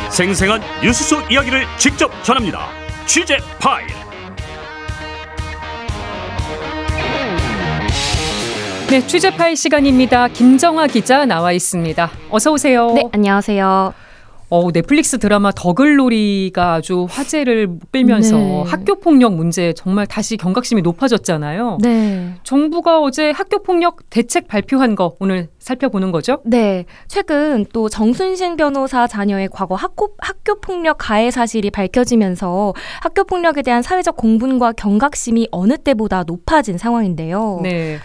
생생한 뉴스 속 이야기를 직접 전합니다. 취재 파일. 네, 취재 파일 시간입니다. 김정아 기자 나와 있습니다. 어서 오세요. 네, 안녕하세요. 넷플릭스 드라마 더글로리가 아주 화제를 끌면서 네. 학교폭력 문제 정말 다시 경각심이 높아졌잖아요. 네. 정부가 어제 학교폭력 대책 발표한 거 오늘 살펴보는 거죠? 네. 최근 또 정순신 변호사 자녀의 과거 학교폭력 가해 사실이 밝혀지면서 학교폭력에 대한 사회적 공분과 경각심이 어느 때보다 높아진 상황인데요. 네.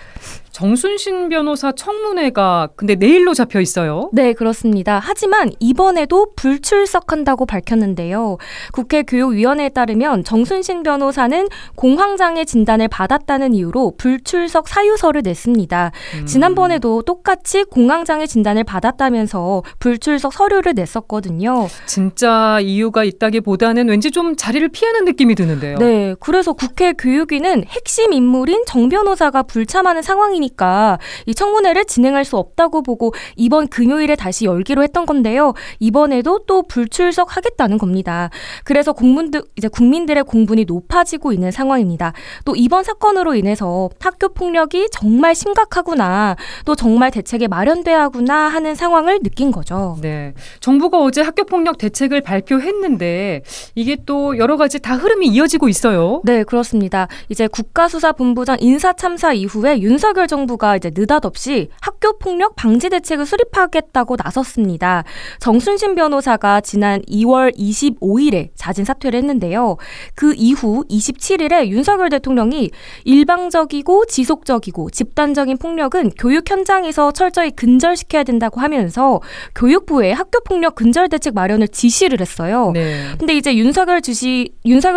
정순신 변호사 청문회가 근데 내일로 잡혀 있어요. 네, 그렇습니다. 하지만 이번에도 불출석한다고 밝혔는데요. 국회 교육위원회에 따르면 정순신 변호사는 공황장애 진단을 받았다는 이유로 불출석 사유서를 냈습니다. 지난번에도 똑같이 공황장애 진단을 받았다면서 불출석 서류를 냈었거든요. 진짜 이유가 있다기보다는 왠지 좀 자리를 피하는 느낌이 드는데요. 네, 그래서 국회 교육위는 핵심 인물인 정 변호사가 불참하는 상황이니까 이 청문회를 진행할 수 없다고 보고 이번 금요일에 다시 열기로 했던 건데요. 이번에도 또 불출석하겠다는 겁니다. 그래서 국민들의 공분이 높아지고 있는 상황입니다. 또 이번 사건으로 인해서 학교 폭력이 정말 심각하구나, 또 정말 대책이 마련돼야 하구나 하는 상황을 느낀 거죠. 네, 정부가 어제 학교 폭력 대책을 발표했는데 이게 또 여러 가지 다 흐름이 이어지고 있어요. 네, 그렇습니다. 이제 국가수사본부장 인사참사 이후에 윤석열 정부가 이제 느닷없이 학교폭력 방지 대책을 수립하겠다고 나섰습니다. 정순신 변호사가 지난 2월 25일에 자진 사퇴를 했는데요. 그 이후 27일에 윤석열 대통령이 일방적이고 지속적이고 집단적인 폭력은 교육 현장에서 철저히 근절시켜야 된다고 하면서 교육부에 학교폭력 근절 대책 마련을 지시를 했어요. 네. 근데 이제 윤석열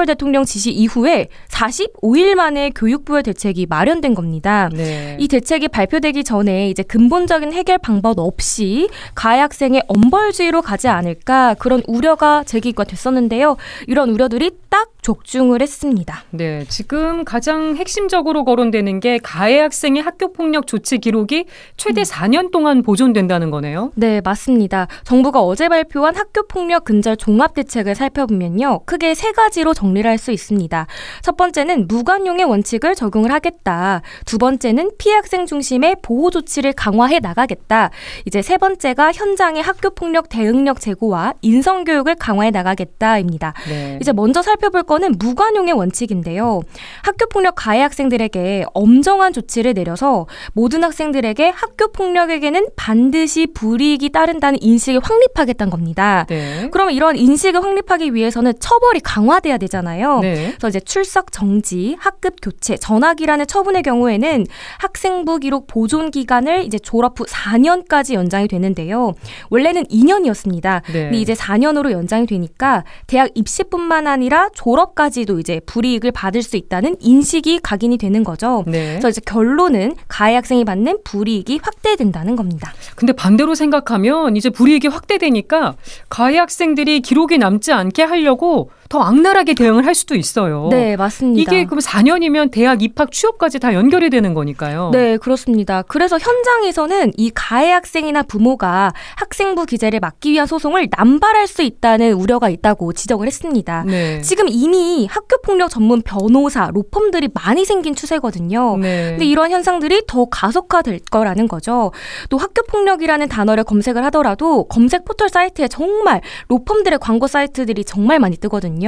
대통령 지시 이후에 45일 만에 교육부의 대책이 마련된 겁니다. 네. 이 대책이 발표되기 전에 이제 근본적인 해결 방법 없이 가해 학생의 엄벌주의로 가지 않을까 그런 우려가 제기가 됐었는데요. 이런 우려들이 딱 적중을 했습니다. 네, 지금 가장 핵심적으로 거론되는 게 가해 학생의 학교폭력 조치 기록이 최대 4년 동안 보존된다는 거네요. 네, 맞습니다. 정부가 어제 발표한 학교폭력 근절 종합대책을 살펴보면요. 크게 세 가지로 정리를 할 수 있습니다. 첫 번째는 무관용의 원칙을 적용을 하겠다. 두 번째는 피해 학생 중심의 보호 조치를 강화해 나가겠다. 이제 세 번째가 현장의 학교폭력 대응력 제고와 인성교육을 강화해 나가겠다입니다. 네. 이제 먼저 살펴볼 거는 무관용의 원칙인데요. 학교폭력 가해 학생들에게 엄정한 조치를 내려서 모든 학생들에게 학교폭력에게는 반드시 불이익이 따른다는 인식을 확립하겠다는 겁니다. 네. 그러면 이런 인식을 확립하기 위해서는 처벌이 강화돼야 되잖아요. 네. 그래서 이제 출석 정지, 학급 교체, 전학이라는 처분의 경우에는 학생부 기록 보존 기간을 이제 졸업 후 4년까지 연장이 되는데요. 원래는 2년이었습니다. 네. 근데 이제 4년으로 연장이 되니까 대학 입시뿐만 아니라 졸업까지도 이제 불이익을 받을 수 있다는 인식이 각인이 되는 거죠. 네. 그래서 이제 결론은 가해 학생이 받는 불이익이 확대된다는 겁니다. 근데 반대로 생각하면 이제 불이익이 확대되니까 가해 학생들이 기록이 남지 않게 하려고 더 악랄하게 대응을 할 수도 있어요. 네, 맞습니다. 이게 그럼 4년이면 대학 입학 취업까지 다 연결이 되는 거니까요. 네, 그렇습니다. 그래서 현장에서는 이 가해 학생이나 부모가 학생부 기재를 막기 위한 소송을 남발할 수 있다는 우려가 있다고 지적을 했습니다. 네. 지금 이미 학교폭력 전문 변호사, 로펌들이 많이 생긴 추세거든요. 네. 근데 이런 현상들이 더 가속화될 거라는 거죠. 또 학교폭력이라는 단어를 검색을 하더라도 검색 포털 사이트에 정말 로펌들의 광고 사이트들이 정말 많이 뜨거든요.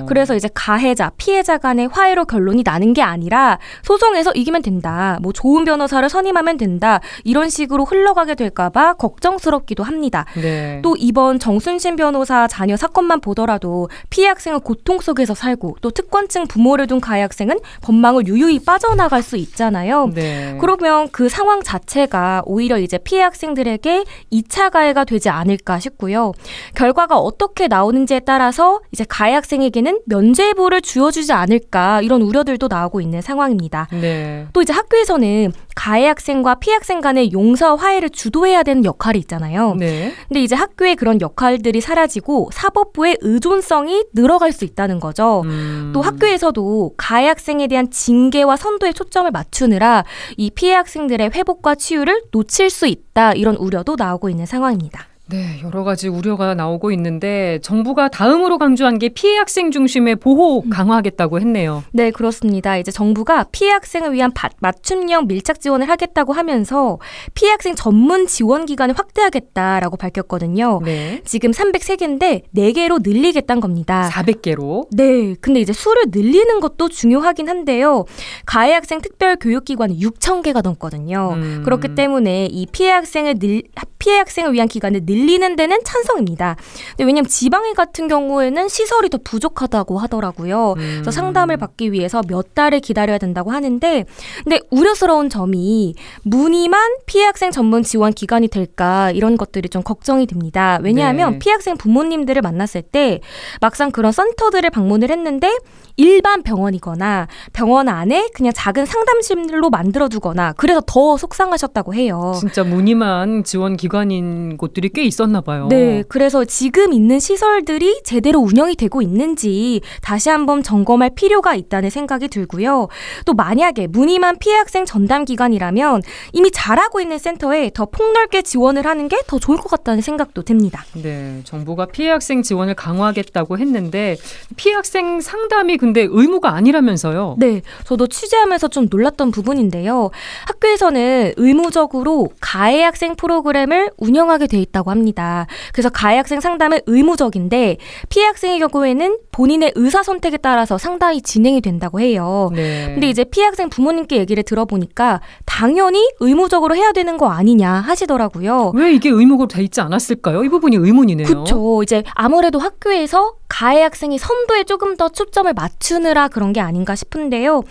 그래서 이제 가해자, 피해자 간의 화해로 결론이 나는 게 아니라 소송에서 이기면 된다. 뭐 좋은 변호사를 선임하면 된다. 이런 식으로 흘러가게 될까 봐 걱정스럽기도 합니다. 네. 또 이번 정순신 변호사 자녀 사건만 보더라도 피해 학생은 고통 속에서 살고 또 특권층 부모를 둔 가해 학생은 법망을 유유히 빠져나갈 수 있잖아요. 네. 그러면 그 상황 자체가 오히려 이제 피해 학생들에게 2차 가해가 되지 않을까 싶고요. 결과가 어떻게 나오는지에 따라서 이제 가해 가해 학생에게는 면죄부를 주어주지 않을까 이런 우려들도 나오고 있는 상황입니다. 네. 또 이제 학교에서는 가해 학생과 피해 학생 간의 용서와 화해를 주도해야 되는 역할이 있잖아요. 네. 근데 이제 학교의 그런 역할들이 사라지고 사법부의 의존성이 늘어갈 수 있다는 거죠. 또 학교에서도 가해 학생에 대한 징계와 선도에 초점을 맞추느라 이 피해 학생들의 회복과 치유를 놓칠 수 있다 이런 우려도 나오고 있는 상황입니다. 네, 여러 가지 우려가 나오고 있는데 정부가 다음으로 강조한 게 피해 학생 중심의 보호 강화하겠다고 했네요. 네, 그렇습니다. 이제 정부가 피해 학생을 위한 맞춤형 밀착 지원을 하겠다고 하면서 피해 학생 전문 지원 기관을 확대하겠다라고 밝혔거든요. 네. 지금 303개인데 4개로 늘리겠다는 겁니다. 400개로. 네, 근데 이제 수를 늘리는 것도 중요하긴 한데요. 가해 학생 특별 교육기관은 6,000개가 넘거든요. 그렇기 때문에 이 피해 학생을 위한 기관을 늘리는 데는 찬성입니다. 근데 왜냐하면 지방에 같은 경우에는 시설이 더 부족하다고 하더라고요. 그래서 상담을 받기 위해서 몇 달을 기다려야 된다고 하는데, 근데 우려스러운 점이 무늬만 피해 학생 전문 지원 기관이 될까 이런 것들이 좀 걱정이 됩니다. 왜냐하면 네. 피해 학생 부모님들을 만났을 때 막상 그런 센터들을 방문을 했는데 일반 병원이거나 병원 안에 그냥 작은 상담실로 만들어두거나 그래서 더 속상하셨다고 해요. 진짜 무늬만 지원 기관인 곳들이 꽤 있었나 봐요. 네, 그래서 지금 있는 시설들이 제대로 운영이 되고 있는지 다시 한번 점검할 필요가 있다는 생각이 들고요. 또 만약에 무늬만 피해 학생 전담 기관이라면 이미 잘하고 있는 센터에 더 폭넓게 지원을 하는 게 더 좋을 것 같다는 생각도 듭니다. 네, 정부가 피해 학생 지원을 강화하겠다고 했는데 피해 학생 상담이 근데 의무가 아니라면서요? 네, 저도 취재하면서 좀 놀랐던 부분인데요. 학교에서는 의무적으로 가해 학생 프로그램을 운영하게 돼 있다고 합니다. 그래서 가해 학생 상담은 의무적인데 피해 학생의 경우에는 본인의 의사 선택에 따라서 상담이 진행이 된다고 해요. 네. 근데 이제 피해 학생 부모님께 얘기를 들어보니까 당연히 의무적으로 해야 되는 거 아니냐 하시더라고요. 왜 이게 의무로 돼 있지 않았을까요? 이 부분이 의문이네요. 그렇죠. 이제 아무래도 학교에서 가해 학생이 선도에 조금 더 초점을 맞추느라 그런 게 아닌가 싶은데요.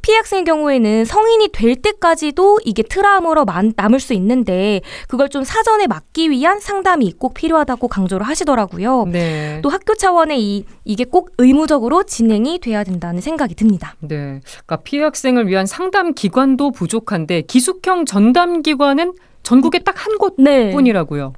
피해 학생의 경우에는 성인이 될 때까지도 이게 트라우마로 남을 수 있는데 그걸 좀 사전에 막기 위한 상담이 꼭 필요하다고 강조를 하시더라고요. 네. 또 학교 차원의 이게 꼭 의무적으로 진행이 돼야 된다는 생각이 듭니다. 네. 그러니까 피해 학생을 위한 상담 기관도 부족한데 기숙형 전담 기관은 전국에 딱 한 곳뿐이라고요.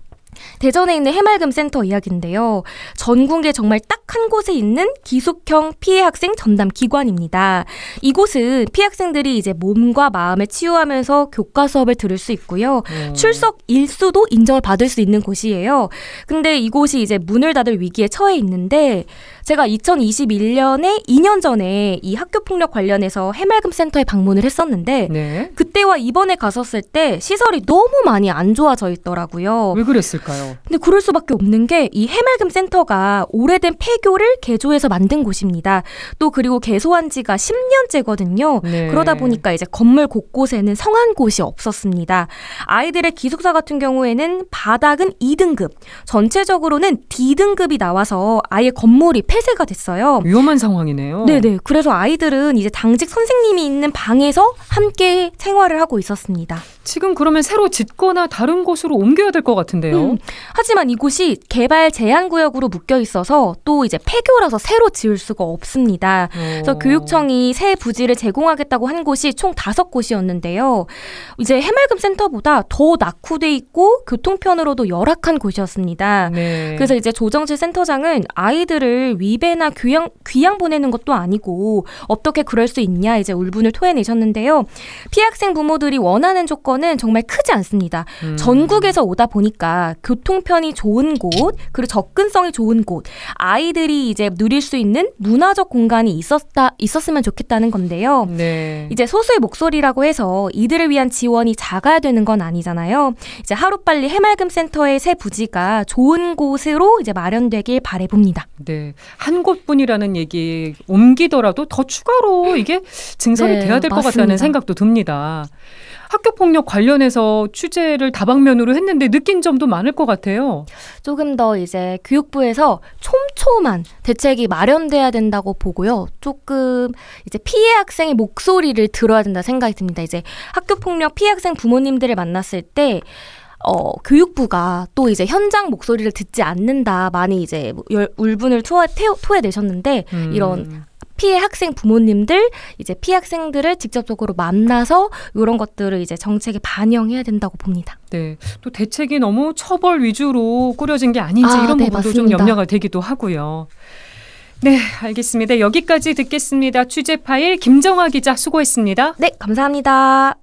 대전에 있는 해맑음 센터 이야기인데요. 전국에 정말 딱 한 곳에 있는 기숙형 피해 학생 전담 기관입니다. 이곳은 피해 학생들이 이제 몸과 마음을 치유하면서 교과 수업을 들을 수 있고요. 출석 일수도 인정을 받을 수 있는 곳이에요. 근데 이곳이 이제 문을 닫을 위기에 처해 있는데 제가 2021년에 2년 전에 이 학교폭력 관련해서 해맑음 센터에 방문을 했었는데 네. 그때와 이번에 갔었을 때 시설이 너무 많이 안 좋아져 있더라고요. 왜 그랬을까요? 근데 그럴 수밖에 없는 게 이 해맑음 센터가 오래된 폐교를 개조해서 만든 곳입니다. 또 그리고 개소한 지가 10년째거든요. 네. 그러다 보니까 이제 건물 곳곳에는 성한 곳이 없었습니다. 아이들의 기숙사 같은 경우에는 바닥은 2등급, 전체적으로는 D등급이 나와서 아예 건물이 폐쇄가 됐어요. 위험한 상황이네요. 네네. 그래서 아이들은 이제 당직 선생님이 있는 방에서 함께 생활을 하고 있었습니다. 지금 그러면 새로 짓거나 다른 곳으로 옮겨야 될 것 같은데요. 하지만 이곳이 개발 제한구역으로 묶여 있어서 또 이제 폐교라서 새로 지을 수가 없습니다. 그래서 교육청이 새 부지를 제공하겠다고 한 곳이 총 5곳이었는데요. 이제 해맑음 센터보다 더 낙후돼 있고 교통편으로도 열악한 곳이었습니다. 네. 그래서 이제 조정실 센터장은 아이들을 위배나 귀양 보내는 것도 아니고 어떻게 그럴 수 있냐 이제 울분을 토해내셨는데요. 피해 학생 부모들이 원하는 조건은 정말 크지 않습니다. 전국에서 오다 보니까 교통편이 좋은 곳, 그리고 접근성이 좋은 곳, 아이들이 이제 누릴 수 있는 문화적 공간이 있었으면 좋겠다는 건데요. 네. 이제 소수의 목소리라고 해서 이들을 위한 지원이 작아야 되는 건 아니잖아요. 이제 하루빨리 해맑음 센터의 새 부지가 좋은 곳으로 이제 마련되길 바라봅니다. 네. 한 곳뿐이라는 얘기 옮기더라도 더 추가로 이게 증설이 돼야 될 것 같다는 생각도 듭니다. 학교폭력 관련해서 취재를 다방면으로 했는데 느낀 점도 많을 것 같아요. 조금 더 이제 교육부에서 촘촘한 대책이 마련돼야 된다고 보고요. 조금 이제 피해 학생의 목소리를 들어야 된다 생각이 듭니다. 이제 학교폭력 피해 학생 부모님들을 만났을 때 교육부가 또 이제 현장 목소리를 듣지 않는다 많이 이제 울분을 토해내셨는데 이런 피해 학생 부모님들 이제 피해 학생들을 직접적으로 만나서 이런 것들을 이제 정책에 반영해야 된다고 봅니다. 네, 또 대책이 너무 처벌 위주로 꾸려진 게 아닌지 이런 네, 부분도 맞습니다. 좀 염려가 되기도 하고요. 네, 알겠습니다. 여기까지 듣겠습니다. 취재 파일 김정아 기자 수고했습니다. 네, 감사합니다.